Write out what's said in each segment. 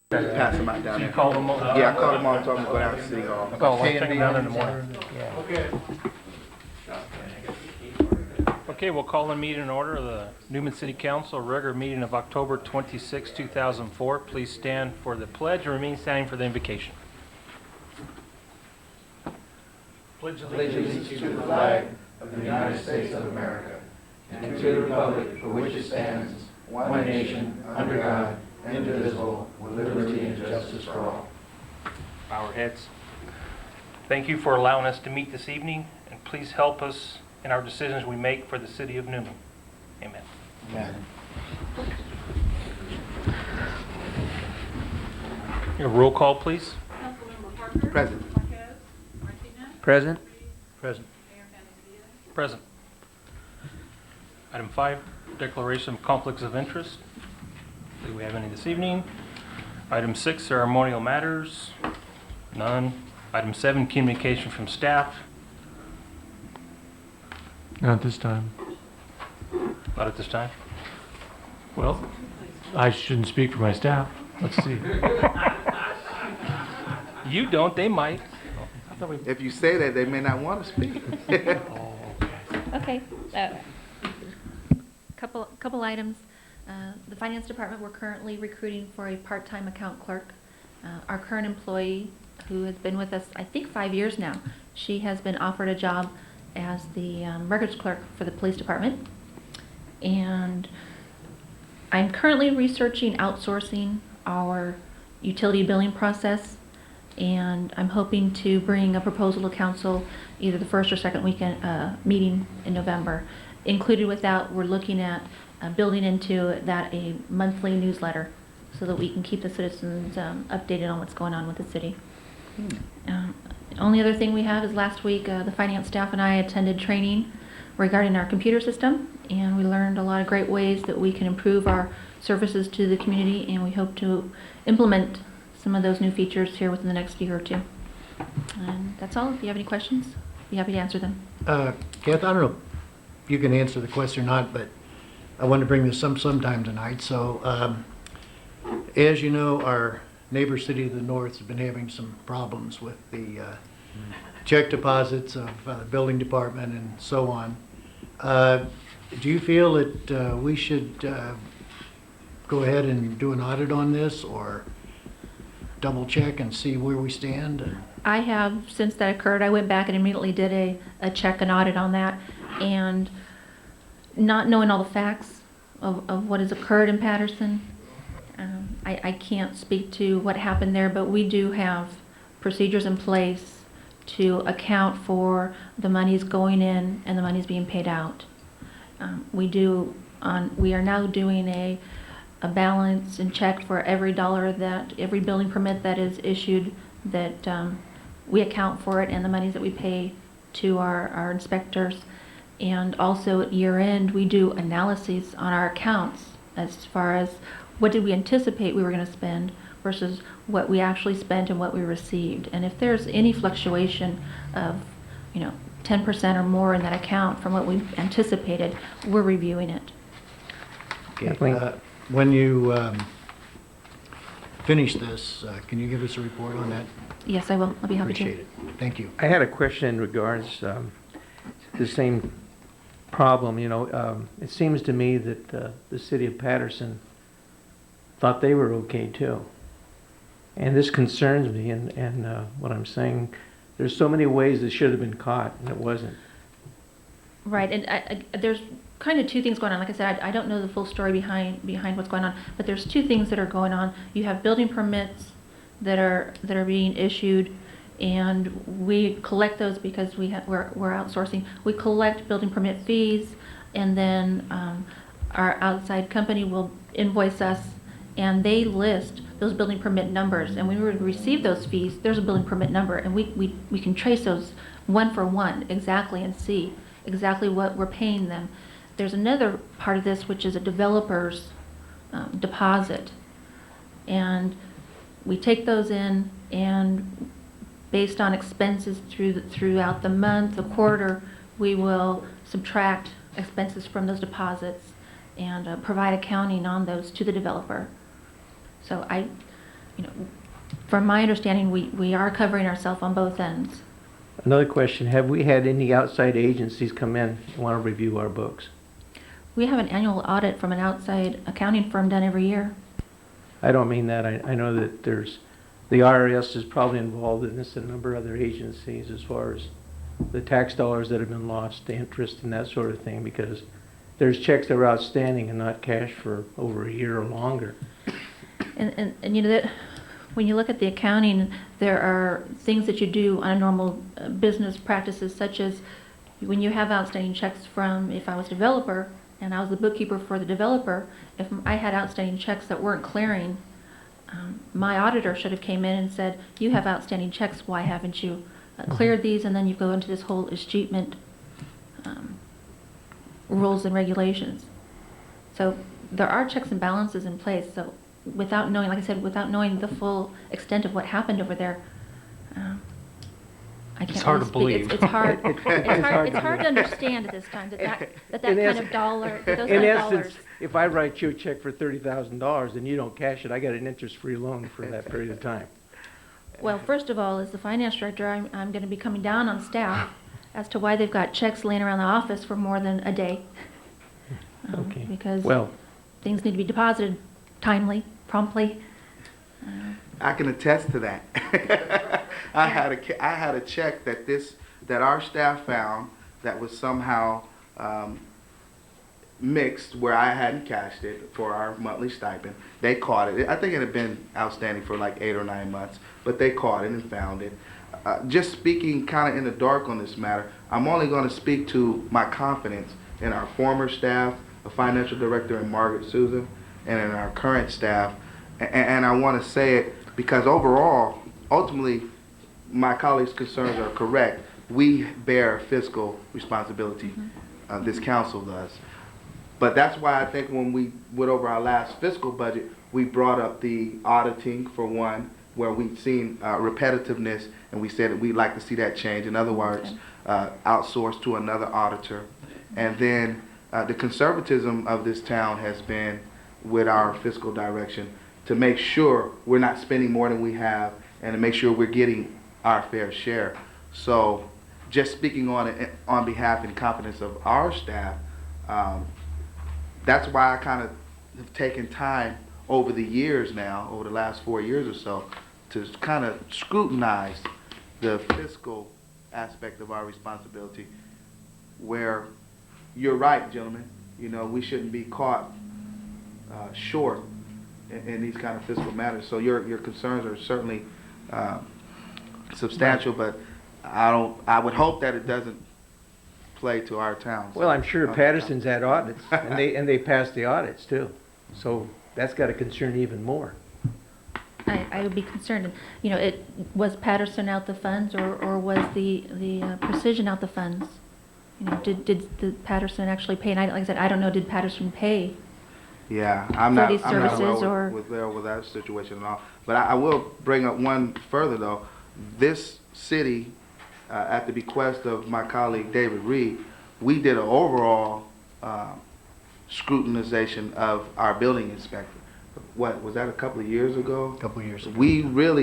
Pass them out down So you there. called them over? Yeah, I called them all, told them to go down to City Hall. Oh, I'll check them out in the morning. Okay. Okay, we'll call the meeting in order. The Newman City Council regular meeting of October 26, 2004. Please stand for the pledge and remain standing for the invocation. Pledge Allegiance to the flag of the United States of America and to the republic for which it stands, one nation, under God, indivisible, with liberty and justice for all. Bow our heads. Thank you for allowing us to meet this evening, and please help us in our decisions we make for the city of Newman. Amen. Amen. Your roll call, please. Councilmember Parker. Present. Marquez. Martinez. Present. Present. Mayor Fernandez. Present. Item 5, declaration of conflicts of interest. Do we have any this evening? Item 6, ceremonial matters. None. Item 7, communication from staff. Not this time. Not at this time. Well, I shouldn't speak for my staff. Let's see. You don't, they might. If you say that, they may not want to speak. Okay. Couple items. The finance department, we're currently recruiting for a part-time account clerk. Our current employee, who has been with us, I think 5 years now, she has been offered a job as the records clerk for the police department. And I'm currently researching outsourcing our utility billing process, and I'm hoping to bring a proposal to council either the first or second weekend meeting in November. Included with that, we're looking at building into that a monthly newsletter so that we can keep the citizens updated on what's going on with the city. The only other thing we have is last week the finance staff and I attended training regarding our computer system, and we learned a lot of great ways that we can improve our services to the community, and we hope to implement some of those new features here within the next year or two. And that's all. If you have any questions, I'd be happy to answer them. Kath, I don't know if you can answer the question or not, but I wanted to bring this sometime tonight. So, as you know, our neighbor city to the north has been having some problems with the check deposits of the building department and so on. Do you feel that we should go ahead and do an audit on this, or double check and see where we stand? I have, since that occurred, I went back and immediately did a check and audit on that, and not knowing all the facts of what has occurred in Patterson, I can't speak to what happened there, but we do have procedures in place to account for the monies going in and the monies being paid out. We are now doing a balance and check for every dollar that, every building permit that is issued, that we account for it, and the monies that we pay to our inspectors. And also at year end, we do analyses on our accounts as far as what did we anticipate we were going to spend versus what we actually spent and what we received. And if there's any fluctuation of, 10% or more in that account from what we anticipated, we're reviewing it. Okay. When you finish this, can you give us a report on that? Yes, I will. I'll be happy to. Appreciate it. Thank you. I had a question in regards to the same problem. It seems to me that the city of Patterson thought they were okay too. And this concerns me, and what I'm saying, there's so many ways this should have been caught, and it wasn't. Right, and there's kind of two things going on. Like I said, I don't know the full story behind what's going on, but there's two things that are going on. You have building permits that are being issued, and we collect those because we're outsourcing. We collect building permit fees, and then our outside company will invoice us, and they list those building permit numbers. And when we receive those fees, there's a building permit number, and we can trace those one for one exactly and see exactly what we're paying them. There's another part of this, which is a developer's deposit, and we take those in, and based on expenses throughout the month, the quarter, we will subtract expenses from those deposits and provide accounting on those to the developer. So you know, from my understanding, we are covering ourselves on both ends. Another question, have we had any outside agencies come in and want to review our books? We have an annual audit from an outside accounting firm done every year. I don't mean that. I know that the IRS is probably involved in this, and a number of other agencies as far as the tax dollars that have been lost, the interest and that sort of thing, because there's checks that are outstanding and not cashed for over a year or longer. And you know that when you look at the accounting, there are things that you do on a normal business practices, such as when you have outstanding checks from, if I was a developer and I was the bookkeeper for the developer, if I had outstanding checks that weren't clearing, my auditor should have came in and said, you have outstanding checks, why haven't you cleared these? And then you go into this whole escheatment rules and regulations. So there are checks and balances in place. So without knowing, like I said, without knowing the full extent of what happened over there, I can't It's hard really to speak. believe. It's hard. hard It's hard to understand at this time that In kind ess- of dollar, that those In kind of dollars. essence, if I write you a check for $30,000 and you don't cash it, I got an interest-free loan for that period of time. Well, first of all, as the finance director, I'm going to be coming down on staff as to why they've got checks laying around the office for more than a day. Okay. Because Well, things need to be deposited timely, promptly. I can attest to that. I had a check that our staff found that was somehow mixed where I hadn't cashed it for our monthly stipend. They caught it. I think it had been outstanding for like 8 or 9 months, but they caught it and found it. Just speaking kind of in the dark on this matter, I'm only going to speak to my confidence in our former staff, the financial director and Margaret Susan, and in our current staff. And I want to say it because overall, ultimately, my colleagues' concerns are correct. We bear fiscal responsibility. This council does. But that's why I think when we went over our last fiscal budget, we brought up the auditing for one, where we've seen repetitiveness, and we said that we'd like to see that change. In other words, outsourced to another auditor. And then the conservatism of this town has been with our fiscal direction to make sure we're not spending more than we have and to make sure we're getting our fair share. So just speaking on behalf and confidence of our staff, that's why I kind of have taken time over the years now, over the last 4 years or so, to kind of scrutinize the fiscal aspect of our responsibility, where you're right, gentlemen, you know, we shouldn't be caught short in these kind of fiscal matters. So your concerns are certainly substantial, but I would hope that it doesn't play to our town. well, I'm sure Patterson's had audits, and they passed the audits too. So that's got to concern even more. I would be concerned. You know, was Patterson out the funds, or was the Precision out the funds? You know, did the Patterson actually pay? And like I said, I don't know. Did Patterson pay? Yeah, I'm For not these services, or- with that situation at all. But I will bring up one further though. This city, at the bequest of my colleague David Reed, we did an overall scrutinization of our building inspector. What was that, a couple of years ago? A couple of years ago.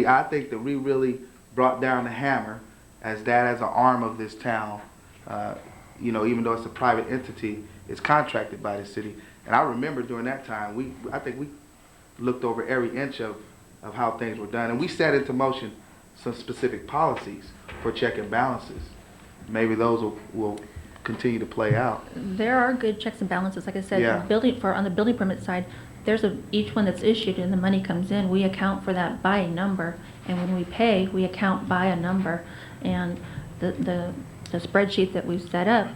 I think that we really brought down the hammer as an arm of this town. You know, even though it's a private entity, it's contracted by the city. And I remember during that time, I think we looked over every inch of how things were done. And we set into motion some specific policies for check and balances. Maybe those will continue to play out. There are good checks and balances. Like I said, Yeah. on the building permit side, there's each one that's issued and the money comes in, we account for that by a number. And when we pay, we account by a number. And the spreadsheet that we've set up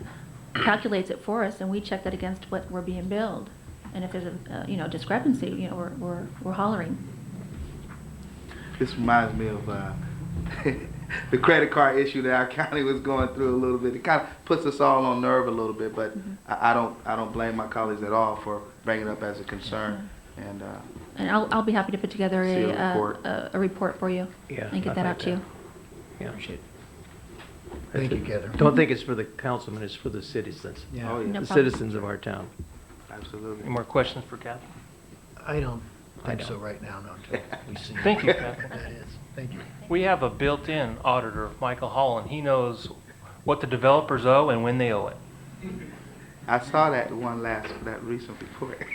calculates it for us, and we check that against what we're being billed. And if there's a discrepancy, you know, we're hollering. This reminds me of the credit card issue that our county was going through a little bit. It kind of puts us all on nerve a little bit, but I don't blame my colleagues at all for bringing it up as a concern. And I'll be happy to put together See a report. a report for you Yeah, and get that out to you. Yeah. Appreciate it. Thank you, Heather. Don't think it's for the councilman, it's for the citizens, Yeah. Oh, yeah. No the problem. citizens of our town. Absolutely. Any more questions for Kathy? I don't I think so right now, no, until we see. Thank you, what Catherine. that is. Thank you. We have a built-in auditor, Michael Holland. He knows what the developers owe and when they owe it. I saw that that recent report.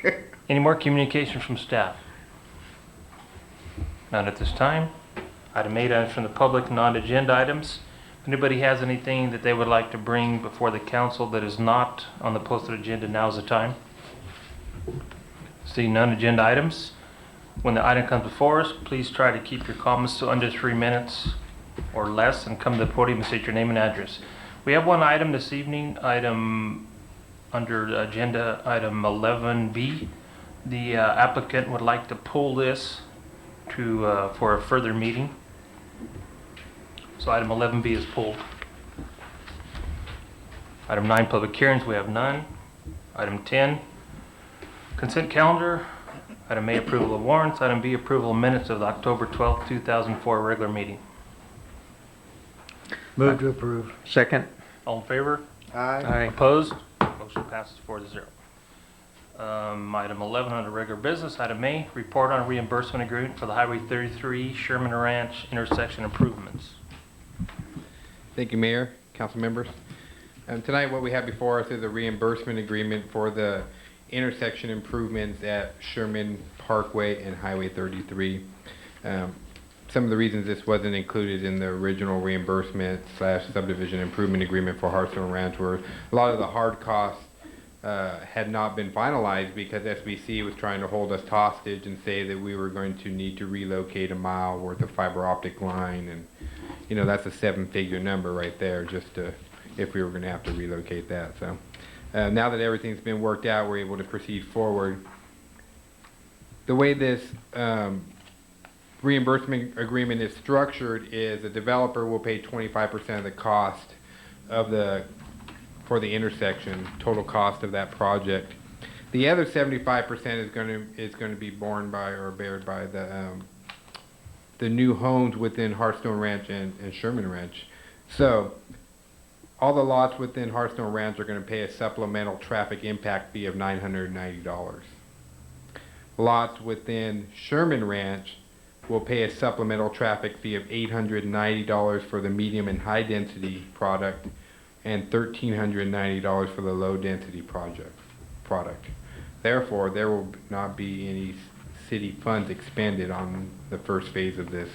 Any more communication from staff? None at this time. Item 8, items from the public, non-agenda items. If anybody has anything that they would like to bring before the council that is not on the posted agenda, now's the time. See none agenda items. When the item comes before us, please try to keep your comments to under 3 minutes or less and come to the podium and state your name and address. We have one item this evening, item under agenda item 11B. The applicant would like to pull this to for a further meeting. So item 11B is pulled. Item 9, public hearings, we have none. Item 10, consent calendar. Item A, approval of warrants. Item B, approval of minutes of the October 12th, 2004 regular meeting. Move to approve. Second? All in favor? Aye. Opposed? Motion passes 4-0. Item 11 under regular business. Item A, report on reimbursement agreement for the Highway 33 Sherman Ranch intersection improvements. Thank you, Mayor, council members. Tonight what we have before us is a reimbursement agreement for the intersection improvements at Sherman Parkway and Highway 33. Some of the reasons this wasn't included in the original reimbursement / subdivision improvement agreement for Hearthstone Ranch were a lot of the hard costs had not been finalized because SBC was trying to hold us hostage and say that we were going to need to relocate a mile worth of fiber optic line, and you know that's a 7-figure number right there just to, if we were going to have to relocate that. So now that everything's been worked out, we're able to proceed forward. The way this reimbursement agreement is structured is the developer will pay 25% of the cost of for the intersection, total cost of that project. The other 75% is going to be borne by or bared by the new homes within Hearthstone Ranch and Sherman Ranch. So all the lots within Hearthstone Ranch are going to pay a supplemental traffic impact fee of $990. Lots within Sherman Ranch will pay a supplemental traffic fee of $890 for the medium and high density product and $1,390 for the low density product. Therefore, there will not be any city funds expended on the first phase of this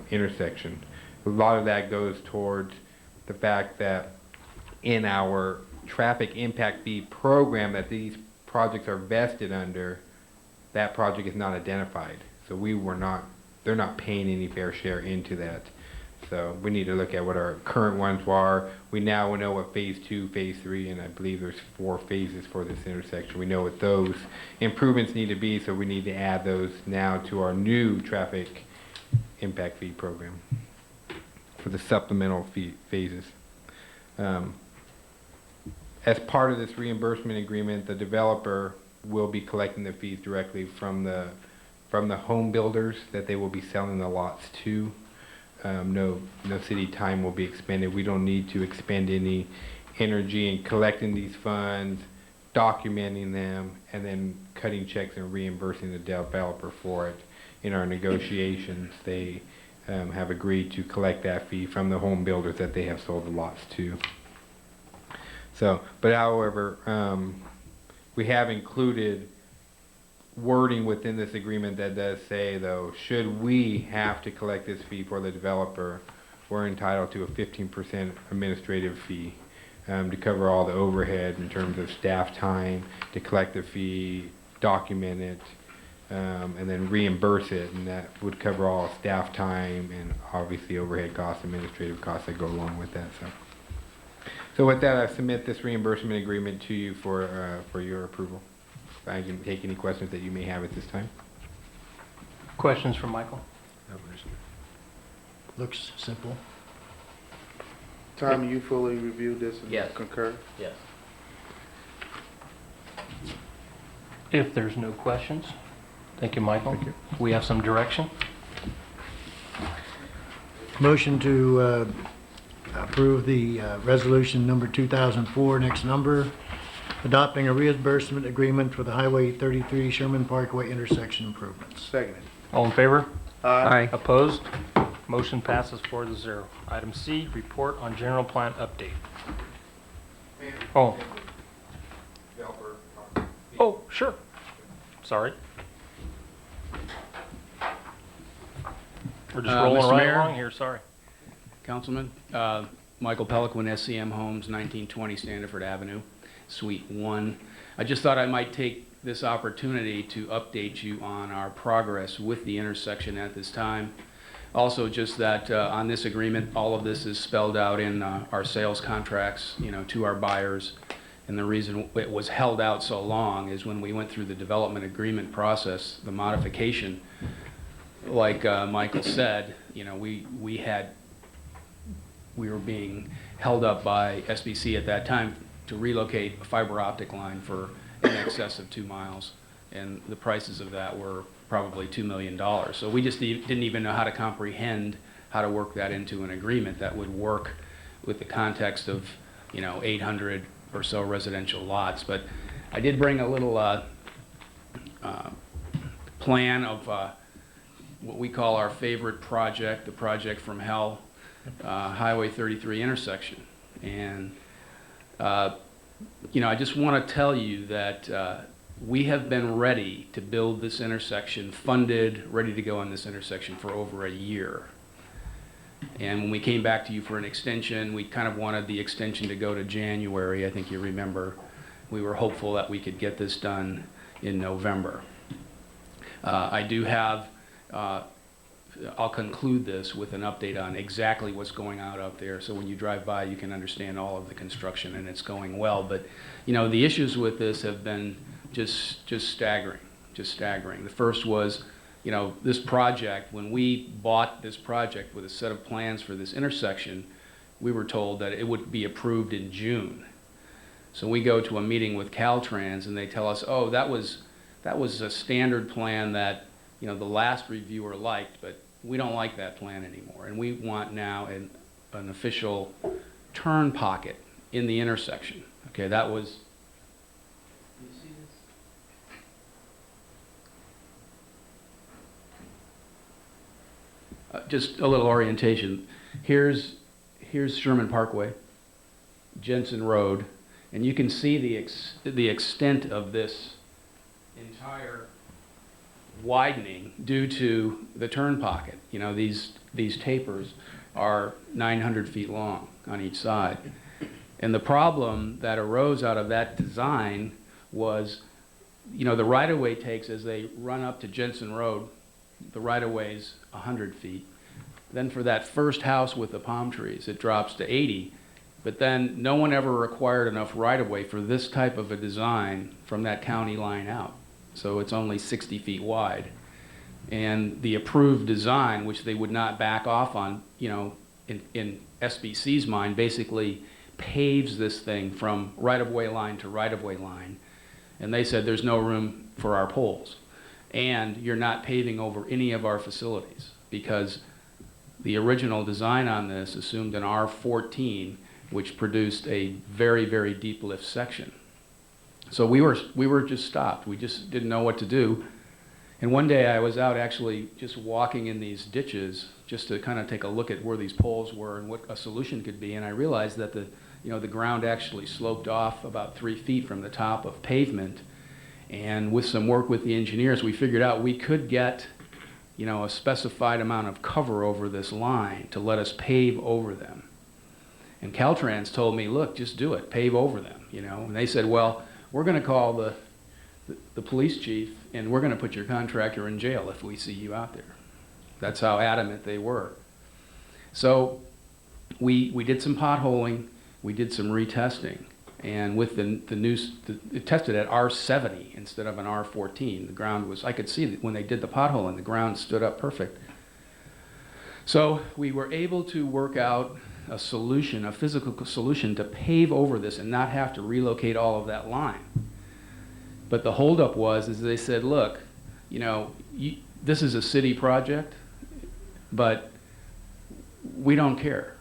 intersection. A lot of that goes towards the fact that in our traffic impact fee program that these projects are vested under, that project is not identified. So they're not paying any fair share into that. So we need to look at what our current ones are. We now know what phase 2, phase 3, and I believe there's 4 phases for this intersection. We know what those improvements need to be, so we need to add those now to our new traffic impact fee program for the supplemental phases. As part of this reimbursement agreement, the developer will be collecting the fees directly from the home builders that they will be selling the lots to. No city time will be expended. We don't need to expend any energy in collecting these funds, documenting them, and then cutting checks and reimbursing the developer for it. In our negotiations, they have agreed to collect that fee from the home builders that they have sold the lots to. So, but however, we have included wording within this agreement that does say, though, should we have to collect this fee for the developer, we're entitled to a 15% administrative fee to cover all the overhead in terms of staff time, to collect the fee, document it, and then reimburse it, and that would cover all staff time and obviously overhead costs, administrative costs that go along with that. So with that, I submit this reimbursement agreement to you for your approval. I can take any questions that you may have at this time. Questions for Michael? Looks simple. Tom, you fully reviewed this and Yes. concur? Yes. If there's no questions, thank you, Michael. We have some direction. Motion to approve the resolution number 2004, next number, adopting a reimbursement agreement for the Highway 33 Sherman Parkway intersection improvements. Seconded. All in favor? Aye. Opposed? Motion passes 4-0. Item C, report on general plan update. Oh, oh, sure. Sorry. We're just rolling Mr. right Mayor? along here, sorry. Councilman, Michael Peliquin, SCM Homes, 1920 Standiford Avenue, Suite 1. I just thought I might take this opportunity to update you on our progress with the intersection at this time. Also, just that on this agreement, all of this is spelled out in our sales contracts, to our buyers. And the reason it was held out so long is when we went through the development agreement process, the modification, like Michael said, we were being held up by SBC at that time to relocate a fiber optic line for in excess of 2 miles, and the prices of that were probably $2 million. So we just didn't even know how to comprehend how to work that into an agreement that would work with the context of 800 or so residential lots. But I did bring a little plan of what we call our favorite project, the project from hell, Highway 33 intersection. And I just want to tell you that we have been ready to build this intersection, funded, ready to go on this intersection for over a year. And when we came back to you for an extension, we kind of wanted the extension to go to January. I think you remember. We were hopeful that we could get this done in November. I do have, I'll conclude this with an update on exactly what's going on out there, so when you drive by you can understand all of the construction, and it's going well. But the issues with this have been just staggering, The first was, this project, when we bought this project with a set of plans for this intersection, we were told that it would be approved in June. So we go to a meeting with Caltrans and they tell us, oh, that was a standard plan that the last reviewer liked, but we don't like that plan anymore, and we want now an official turn pocket in the intersection. Okay, that was. You see this? Just a little orientation. Here's Sherman Parkway, Jensen Road, and you can see the extent of this entire widening due to the turn pocket. These tapers are 900 feet long on each side. And the problem that arose out of that design was, the right-of-way takes, as they run up to Jensen Road, the right-of-way is 100 feet. Then for that first house with the palm trees, it drops to 80. But then no one ever required enough right-of-way for this type of a design from that county line out. So it's only 60 feet wide. And the approved design, which they would not back off on, in SBC's mind, basically paves this thing from right-of-way line to right-of-way line. And they said there's no room for our poles. And you're not paving over any of our facilities, because the original design on this assumed an R14, which produced a very, very deep lift section. So we were just stopped. We just didn't know what to do. And one day I was out actually just walking in these ditches just to kind of take a look at where these poles were and what a solution could be. And I realized that the ground actually sloped off about 3 feet from the top of pavement. And with some work with the engineers, we figured out we could get, a specified amount of cover over this line to let us pave over them. And Caltrans told me, look, just do it, pave over them, And they said, well, we're going to call the police chief, and we're going to put your contractor in jail if we see you out there. That's how adamant they were. So we did some potholing, we did some retesting, and with it tested at R70 instead of an R14. The ground was, I could see that when they did the potholing, the ground stood up perfect. So we were able to work out a solution, a physical solution to pave over this and not have to relocate all of that line. But the holdup is they said, look, this is a city project, but we don't care.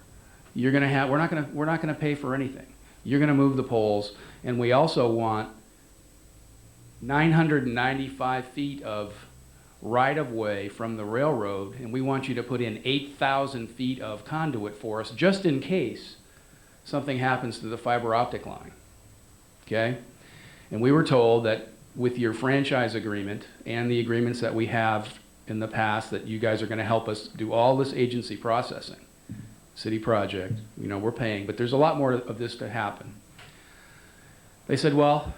We're not going to pay for anything. you're gonna move the poles, and we also want 995 feet of right-of-way from the railroad, and we want you to put in 8,000 feet of conduit for us, just in case something happens to the fiber optic line, okay? And we were told that with your franchise agreement and the agreements that we have in the past, that you guys are gonna help us do all this agency processing, city project, you know, we're paying, but there's a lot more of this to happen. They said, well,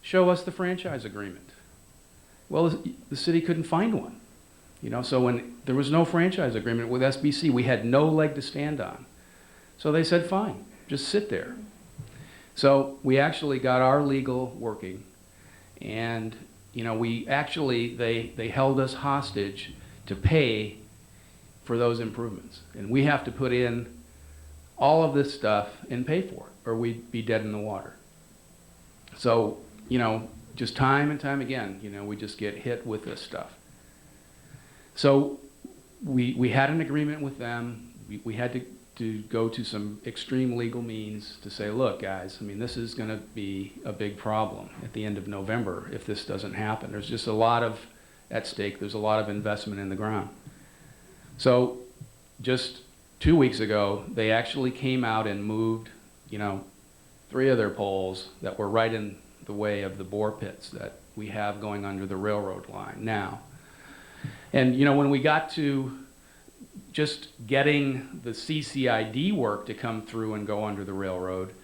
show us the franchise agreement. Well, the city couldn't find one. You know, so when there was no franchise agreement with SBC, we had no leg to stand on. So they said, fine, just sit there. So we actually got our legal working, and you know, they held us hostage to pay for those improvements. And we have to put in all of this stuff and pay for it, or we'd be dead in the water. So, you know, just time and time again, you know, we just get hit with this stuff. So we had an agreement with them. We had to go to some extreme legal means to say, look, guys, I mean, this is going to be a big problem at the end of November if this doesn't happen. There's just a lot at stake. There's a lot of investment in the ground. So just 2 weeks ago, they actually came out and moved, you know, 3 of their poles that were right in the way of the bore pits that we have going under the railroad line now. And, you know, when we got to just getting the CCID work to come through and go under the railroad,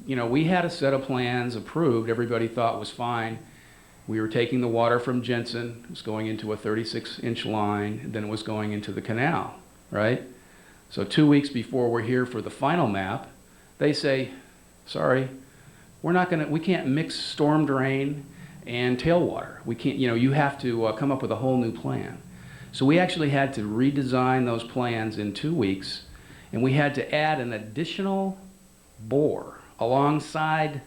you know, we had a set of plans approved, everybody thought was fine. We were taking the water from Jensen, it was going into a 36-inch line, and then it was going into the canal, right? So 2 weeks before we're here for the final map, they say, sorry, we can't mix storm drain and tailwater. We can't, you know, you have to come up with a whole new plan. So we actually had to redesign those plans in 2 weeks, and we had to add an additional bore alongside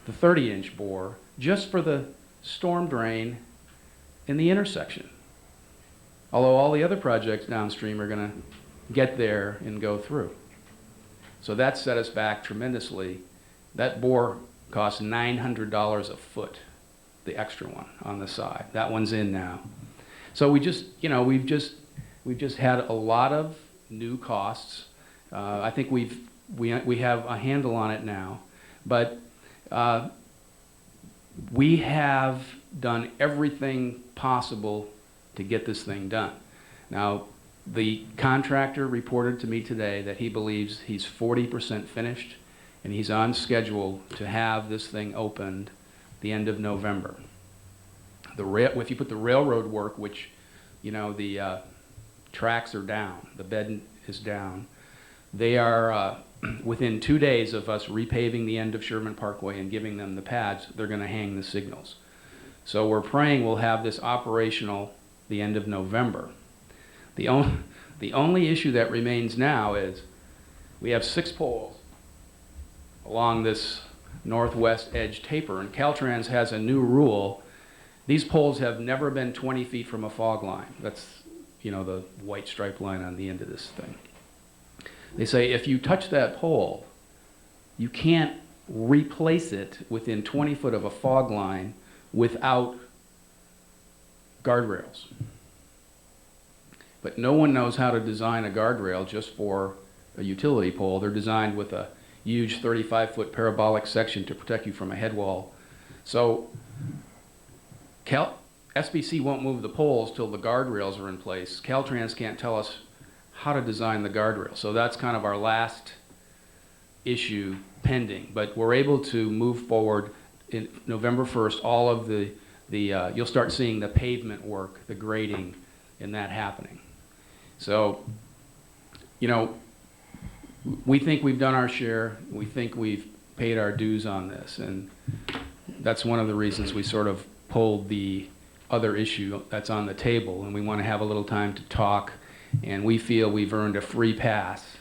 the 30-inch bore just for the storm drain in the intersection. Although all the other projects downstream are going to get there and go through. So that set us back tremendously. That bore cost $900 a foot, the extra one on the side. That one's in now. So we just, you know, we've just had a lot of new costs. I think we have a handle on it now, but we have done everything possible to get this thing done. Now, the contractor reported to me today that he believes he's 40% finished, and he's on schedule to have this thing opened the end of November. If you put the railroad work, which, you know, the tracks are down, the bed is down, they are within 2 days of us repaving the end of Sherman Parkway and giving them the pads, they're going to hang the signals. So we're praying we'll have this operational the end of November. The only issue that remains now is we have 6 poles along this northwest edge taper, and Caltrans has a new rule. These poles have never been 20 feet from a fog line. That's, you know, the white stripe line on the end of this thing. They say if you touch that pole, you can't replace it within 20 foot of a fog line without guardrails. But no one knows how to design a guardrail just for a utility pole. They're designed with a huge 35-foot parabolic section to protect you from a head wall. So SBC won't move the poles till the guardrails are in place. Caltrans can't tell us how to design the guardrail. So that's kind of our last issue pending. But we're able to move forward in November 1st, all of you'll start seeing the pavement work, the grading, and that happening. So, you know, we think we've done our share. We think we've paid our dues on this. And that's one of the reasons we sort of pulled the other issue that's on the table. And we want to have a little time to talk. And we feel we've earned a free pass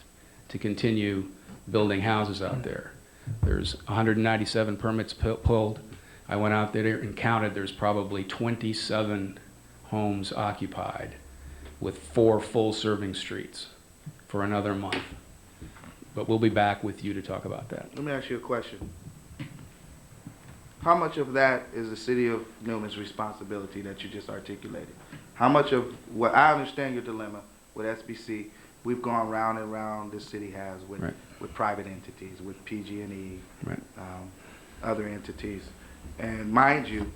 to continue building houses out there. There's 197 permits pulled. I went out there and counted. There's probably 27 homes occupied with 4 full serving streets for another month. But we'll be back with you to talk about that. Let me ask you a question. How much of that is the city of Newman's responsibility that you just articulated? How much of what I understand your dilemma with SBC, we've gone round and round, this city has with, Right. with private entities, with PG&E, Right. other entities. And mind you,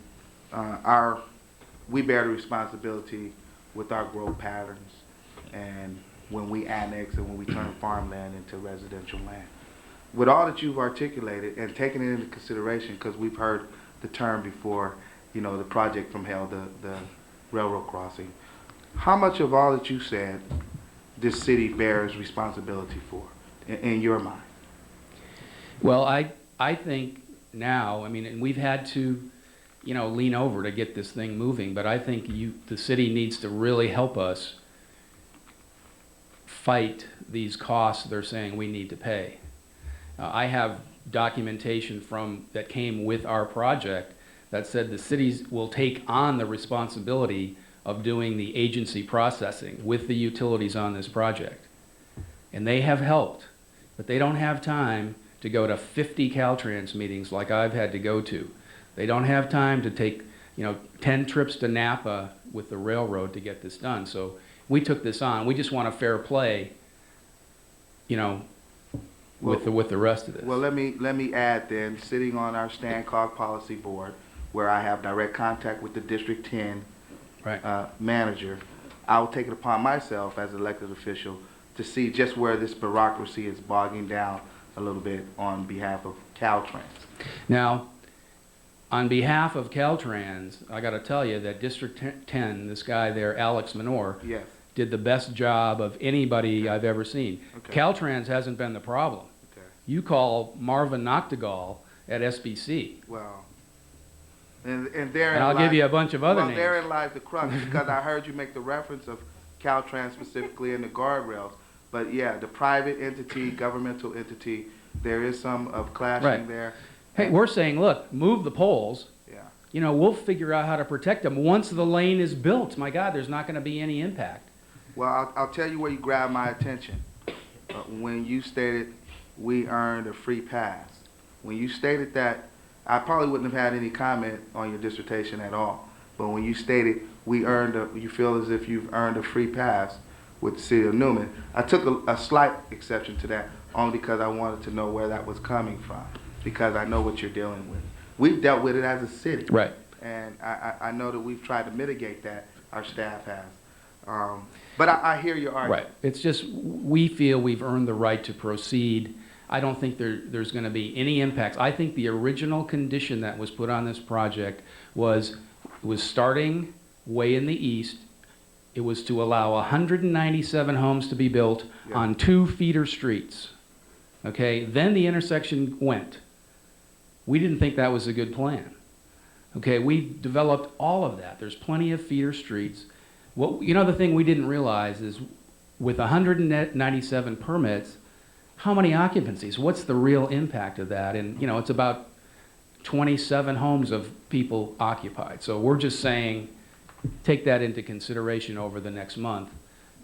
we bear the responsibility with our growth patterns and when we annex and when we turn farmland into residential land. With all that you've articulated and taking it into consideration, because we've heard the term before, you know, the project from hell, the railroad crossing, how much of all that you said this city bears responsibility for, in your mind? Well, I think now, I mean, and we've had to, you know, lean over to get this thing moving, but I think the city needs to really help us fight these costs they're saying we need to pay. I have documentation that came with our project that said the cities will take on the responsibility of doing the agency processing with the utilities on this project. And they have helped, but they don't have time to go to 50 Caltrans meetings like I've had to go to. They don't have time to take, you know, 10 trips to Napa with the railroad to get this done. So we took this on. We just want a fair play, you know, with the rest of this. Well, let me add then, sitting on our Stand-Cog Policy Board, where I have direct contact with the District 10 Right. manager, I'll take it upon myself as elected official to see just where this bureaucracy is bogging down a little bit on behalf of Caltrans. Now, on behalf of Caltrans, I got to tell you that District 10, this guy there, Alex Menor, Yes. did the best job of anybody I've ever seen. Okay. Caltrans hasn't been the problem. Okay. You call Marvin Noctegal at SBC, Well, and therein and I'll give lies- you a bunch of other well, names. therein lies the crux, because I heard you make the reference of Caltrans specifically in the guardrails. But yeah, the private entity, governmental entity, there is some of clashing Right. there. Hey, we're saying, look, move the poles. Yeah. You know, we'll figure out how to protect them once the lane is built. My God, there's not going to be any impact. Well, I'll tell you where you grabbed my attention. When you stated we earned a free pass. When you stated that, I probably wouldn't have had any comment on your dissertation at all. But when you stated you feel as if you've earned a free pass with the city of Newman, I took a slight exception to that only because I wanted to know where that was coming from, because I know what you're dealing with. We've dealt with it as a city. Right. And I know that we've tried to mitigate that, our staff has. But I hear your argument. Right. It's just, we feel we've earned the right to proceed. I don't think there's going to be any impacts. I think the original condition that was put on this project was starting way in the east. It was to allow 197 homes to be built Yeah. on 2 feeder streets. Okay? Then the intersection went. We didn't think that was a good plan. Okay? We developed all of that. There's plenty of feeder streets. The thing we didn't realize is with 197 permits, how many occupancies? What's the real impact of that? And, it's about 27 homes of people occupied. So we're just saying, take that into consideration over the next month,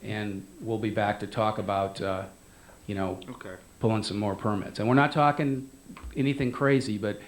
and we'll be back to talk about, Okay. pulling some more permits. And we're not talking anything crazy, but,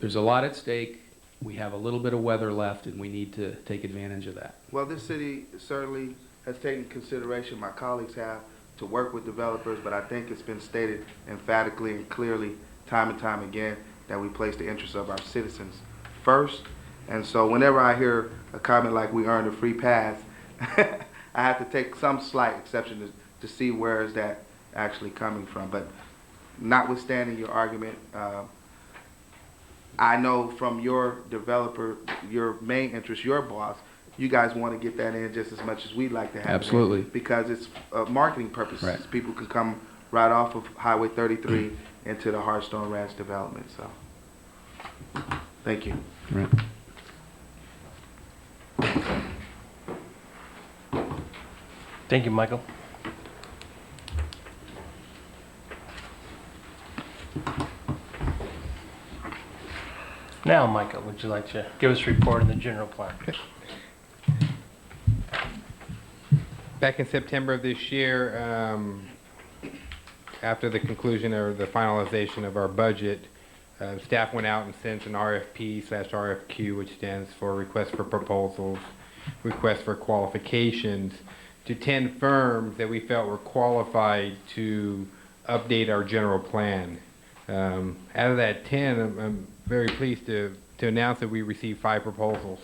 there's a lot at stake. We have a little bit of weather left, and we need to take advantage of that. Well, this city certainly has taken consideration, my colleagues have, to work with developers, but I think it's been stated emphatically and clearly time and time again that we place the interests of our citizens first. And so whenever I hear a comment like we earned a free pass, I have to take some slight exception to see where is that actually coming from. But notwithstanding your argument, I know from your developer, your main interest, your boss, you guys want to get that in just as much as we'd like to have Absolutely. it in, because it's marketing purposes. Right. People can come right off of Highway 33 into the Hearthstone Ranch development. So, thank you. Right. Thank you, Michael. Now, Michael, would you like to give us a report on the general plan? Back in September of this year, after the conclusion or the finalization of our budget, staff went out and sent an RFP/RFQ, which stands for Request for Proposals, Request for Qualifications, to 10 firms that we felt were qualified to update our general plan. Out of that 10, I'm very pleased to announce that we received 5 proposals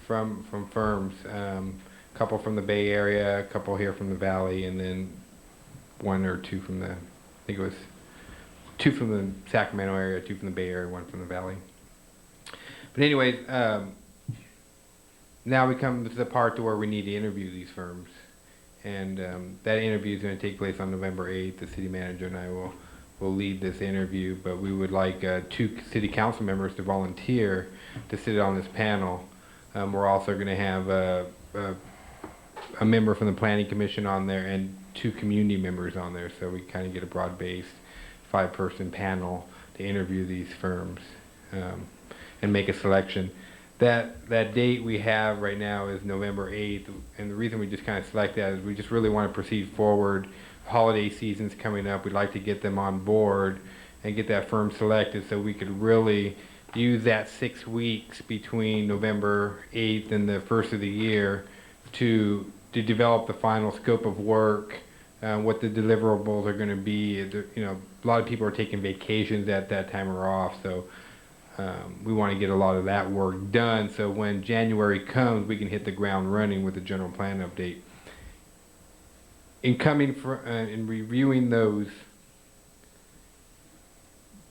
from firms. A couple from the Bay Area, a couple here from the Valley, and then 1 or 2 from the, I think it was 2 from the Sacramento area, 2 from the Bay Area, 1 from the Valley. But anyways, now we come to the part to where we need to interview these firms. And that interview is going to take place on November 8th. The city manager and I will lead this interview, but we would like 2 city council members to volunteer to sit on this panel. We're also going to have a member from the Planning Commission on there and 2 community members on there, so we kind of get a broad-based 5-person panel to interview these firms and make a selection. That date we have right now is November 8th, and the reason we just kind of select that is we just really want to proceed forward. Holiday season's coming up. We'd like to get them on board and get that firm selected so we could really use that 6 weeks between November 8th and the first of the year to develop the final scope of work, what the deliverables are going to be. You know, a lot of people are taking vacations at that time or off, so we want to get a lot of that work done so when January comes, we can hit the ground running with the general plan update. In reviewing those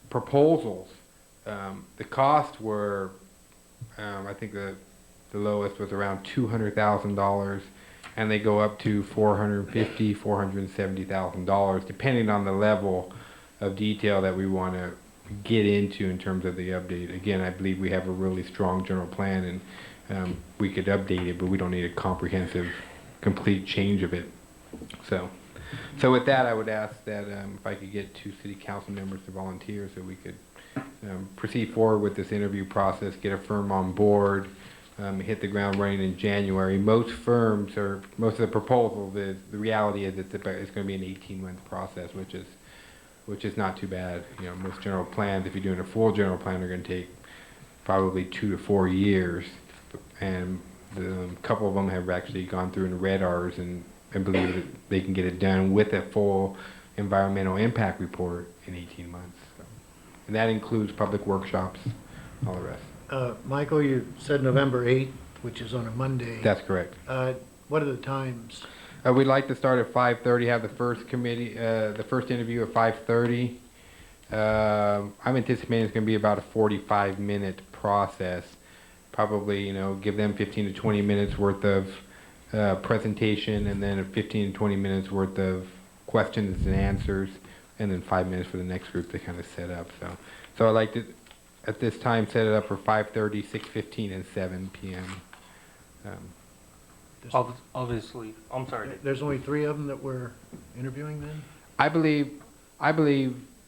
proposals, the costs were, I think the lowest was around $200,000, and they go up to $450,000, $470,000, depending on the level of detail that we want to get into in terms of the update. Again, I believe we have a really strong general plan, and we could update it, but we don't need a comprehensive, complete change of it. So with that, I would ask that if I could get 2 city council members to volunteer so we could proceed forward with this interview process, get a firm on board, hit the ground running in January. Most firms, or most of the proposals, the reality is it's going to be an 18-month process, which is not too bad. You know, most general plans, if you're doing a full general plan, are going to take probably 2 to 4 years, and a couple of them have actually gone through and read ours and believe that they can get it done with a full environmental impact report in 18 months. So, and that includes public workshops, all the rest. Michael, you said November 8th, which is on a Monday. That's correct. What are the times? We'd like to start at 5:30, have the first interview at 5:30. I'm anticipating it's going to be about a 45-minute process. Probably, you know, give them 15 to 20 minutes worth of presentation, and then 15 to 20 minutes worth of questions and answers, and then 5 minutes for the next group to kind of set up. So I'd like to, at this time, set it up for 5:30, 6:15, and 7 p.m. Obviously, I'm sorry. There's only 3 of them that we're interviewing then? I believe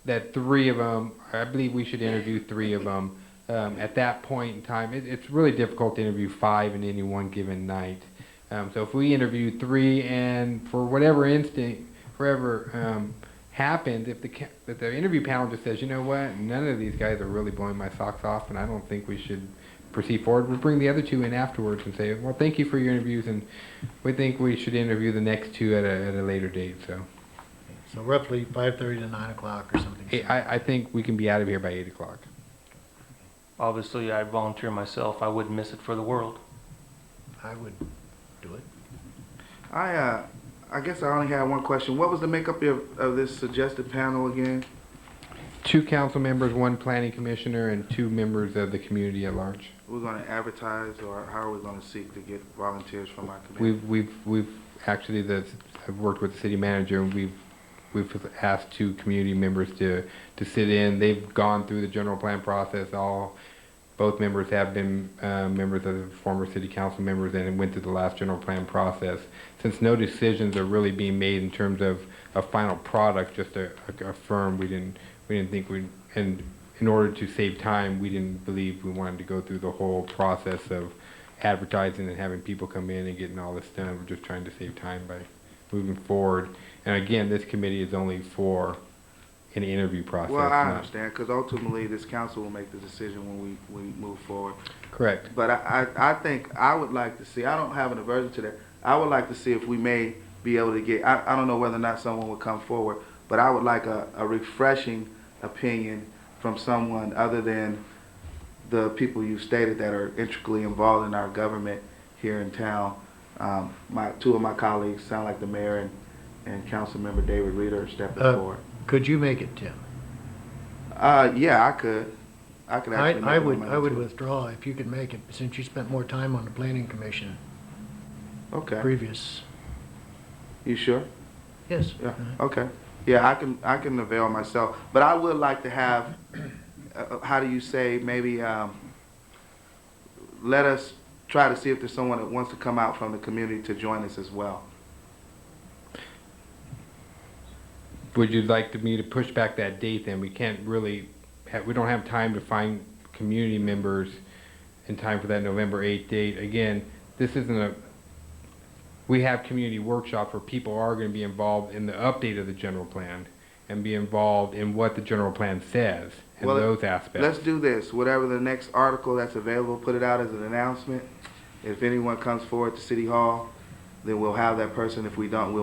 that 3 of them, I believe we should interview 3 of them. At that point in time, it's really difficult to interview 5 in any one given night. So if we interview 3, and for whatever happens, if the interview panel just says, you know what, none of these guys are really blowing my socks off, and I don't think we should proceed forward, we'll bring the other 2 in afterwards and say, well, thank you for your interviews, and we think we should interview the next 2 at a later date. So roughly 5:30 to 9 o'clock or something. I think we can be out of here by 8 o'clock. Obviously, I volunteer myself. I wouldn't miss it for the world. I would do it. I guess I only had one question. What was the makeup of this suggested panel again? 2 council members, 1 planning commissioner, and 2 members of the community at large. We're going to advertise, or how are we going to seek to get volunteers from our community? We've actually, I've worked with the city manager, and we've asked 2 community members to sit in. They've gone through the general plan process. Both members have been members of the former city council members and went through the last general plan process. Since no decisions are really being made in terms of a final product, just a firm, we didn't think and in order to save time, we didn't believe we wanted to go through the whole process of advertising and having people come in and getting all this done. We're just trying to save time by moving forward. And again, this committee is only for an interview process. Well, I not- understand, because ultimately, this council will make the decision when we move forward. Correct. But I think I would like to see, I don't have an aversion to that. I would like to see if we may be able to get, I don't know whether or not someone would come forward, but I would like a refreshing opinion from someone other than the people you stated that are intricately involved in our government here in town. Two of my colleagues sound like the mayor and Councilmember David Reeder are stepping forward. Could you make it, Tim? Yeah, I could. I could actually make I it would, on my I would own, too. withdraw if you could make it, since you spent more time on the planning commission Okay. previous. You sure? Yes. Yeah, okay. Yeah, I can avail myself, but I would like to have, how do you say, maybe, let us try to see if there's someone that wants to come out from the community to join us as well. Would you like me to push back that date then? We can't really, we don't have time to find community members in time for that November 8th date. Again, this isn't we have community workshops where people are going to be involved in the update of the general plan and be involved in what the general plan says and Well, those aspects. Let's do this, whatever the next article that's available, put it out as an announcement. If anyone comes forward to City Hall, then we'll have that person. If we don't,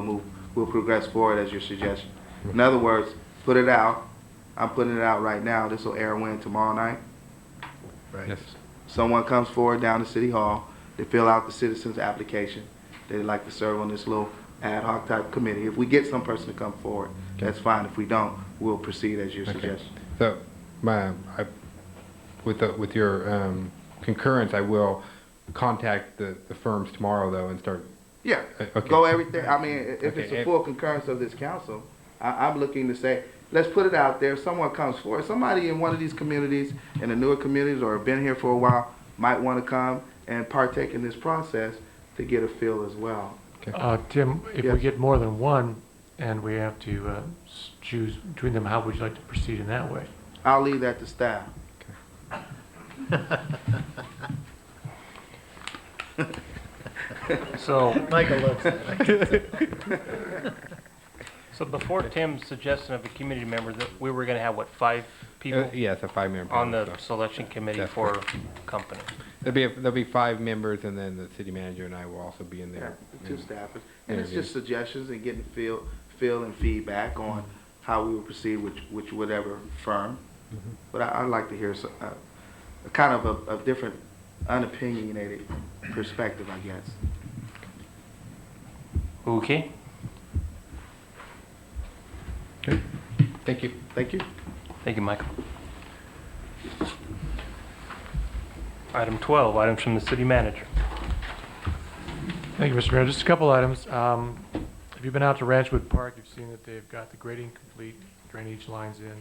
we'll progress forward as your suggestion. In other words, put it out. I'm putting it out right now. This will air when tomorrow night. Right. Yes. Someone comes forward down to City Hall, they fill out the citizen's application. They'd like to serve on this little ad hoc type committee. If we get some person to come forward, that's fine. If we don't, we'll proceed as your suggestion. So, with your concurrence, I will contact the firms tomorrow though and start. Yeah, Okay. go everything. I mean, if Okay, it's a if- full concurrence of this council, I'm looking to say, let's put it out there. If someone comes forward, somebody in one of these communities, in the newer communities or have been here for a while, might want to come and partake in this process to get a feel as well. Tim, if Yes. we get more than one and we have to choose between them, how would you like to proceed in that way? I'll leave that to staff. So, Michael loves that. so before Tim's suggestion of a community member, that we were gonna have, what, 5 people Yes, a 5-member on panel, the so. selection committee That's for company? There'll be 5 members, and then the city manager and I will also be in Yeah, there. the two staffers. And it's Yeah, just suggestions and getting feel and feedback on how we will proceed with whatever firm. But I'd like to hear a kind of a different, unopinionated perspective, I guess. Okay, Thank you. Thank you. thank you, Michael. Item 12, items from the city manager. Thank you, Mr. Mayor. Just a couple items. If you've been out to Ranchwood Park, you've seen that they've got the grading complete, drainage lines in.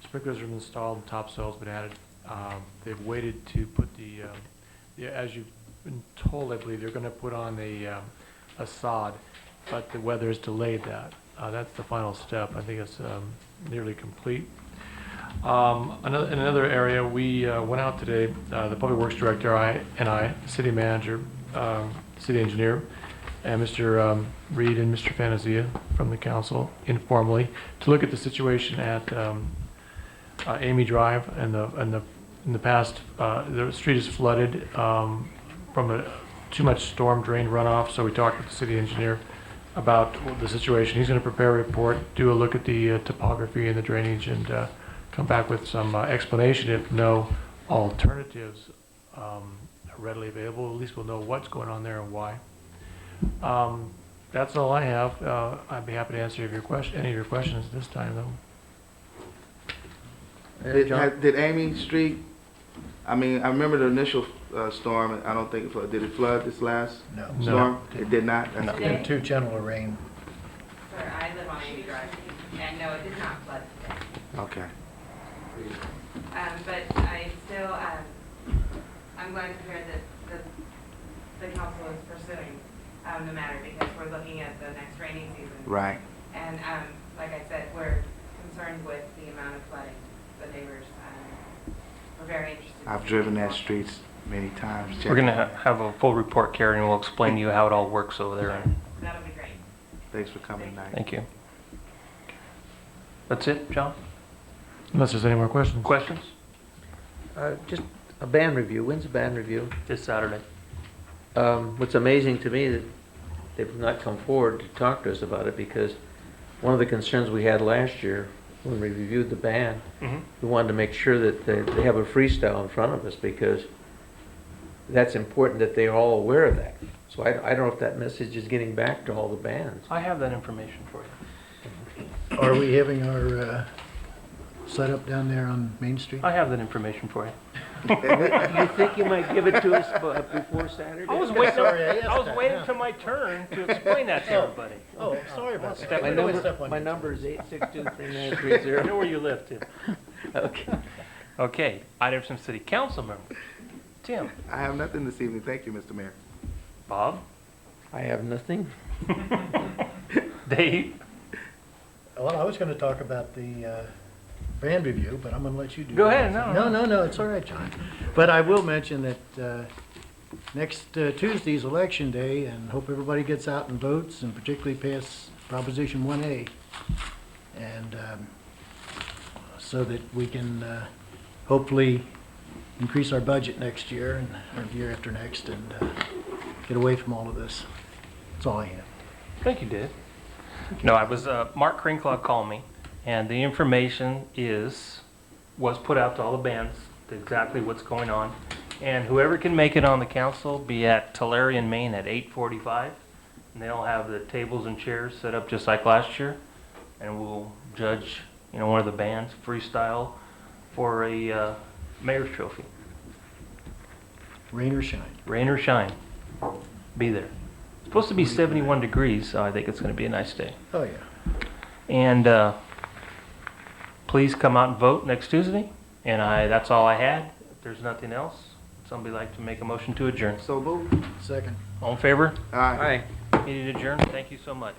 Sprinklers are installed and topsoil's been added. They've waited to put as you've been told, I believe, they're gonna put on a sod, but the weather has delayed that. That's the final step. I think it's nearly complete. In another area, we went out today, the Public Works Director, City Manager, City Engineer, and Mr. Reed and Mr. Fantasia from the council informally to look at the situation at Amy Drive. In the past, the street is flooded from too much storm drain runoff, so we talked with the city engineer about the situation. He's going to prepare a report, do a look at the topography and the drainage, and come back with some explanation. If no alternatives are readily available, at least we'll know what's going on there and why. That's all I have. I'd be happy to answer any of your questions this time, though. Did Amy Street, I mean, I remember the initial storm, and I don't think it flooded. Did it flood this last No. storm? It did not? That's It's good. been too gentle a rain. Sir, I live on Amy Drive, and no, it did not flood today. Okay. But I still, I'm glad to hear that the council is pursuing the matter, because we're looking at the next rainy season. Right. And like I said, we're concerned with the amount of flooding. The neighbors, we're very interested. I've driven that streets many times. We're gonna have a full report, Karen, and we'll explain to you how it all works over there. That'll be great. Thanks for coming tonight. Thank you. That's it, John? Unless there's any more questions. Questions? Just a band review. When's the band review? This Saturday. What's amazing to me that they've not come forward to talk to us about it, because one of the concerns we had last year when we reviewed the band, we wanted to make sure that they have a freestyle in front of us, because that's important that they're all aware of that. So I don't know if that message is getting back to all the bands. I have that information for you. Are we having our setup down there on Main Street? I have that information for you. You think you might give it to us before Saturday? I was waiting, Sorry, I asked I was that, waiting yeah. till my turn to explain that to everybody. Oh, sorry about that. Step My in. number is I 8623930. know where you live, Tim. Okay. Okay, items from city council members. Tim? I have nothing this evening. Thank you, Mr. Mayor. Bob? I have nothing. Dave? Well, I was gonna talk about the band review, but I'm gonna let you do Go that. ahead, no. No, it's all right, John. But I will mention that next Tuesday's election day, and hope everybody gets out and votes, and particularly pass Proposition 1A. And so that we can hopefully increase our budget next year and or the year after next, and get away from all of this. That's all I have. Thank you, Dave. No, I was, Mark Krinclaw called me, and the information was put out to all the bands, to exactly what's going on. And whoever can make it on the council, be at Tulare in Maine at 8:45. And they'll have the tables and chairs set up just like last year. And we'll judge, one of the bands freestyle for a mayor's trophy. Rain or shine. Rain or shine, be there. It's supposed to be 71 degrees, so I think it's going to be a nice day. Oh, yeah. And please come out and vote next Tuesday. And that's all I had. If there's nothing else, somebody like to make a motion to adjourn. So moved. Second. All in favor? Aye. Aye. Meeting adjourned. Thank you so much.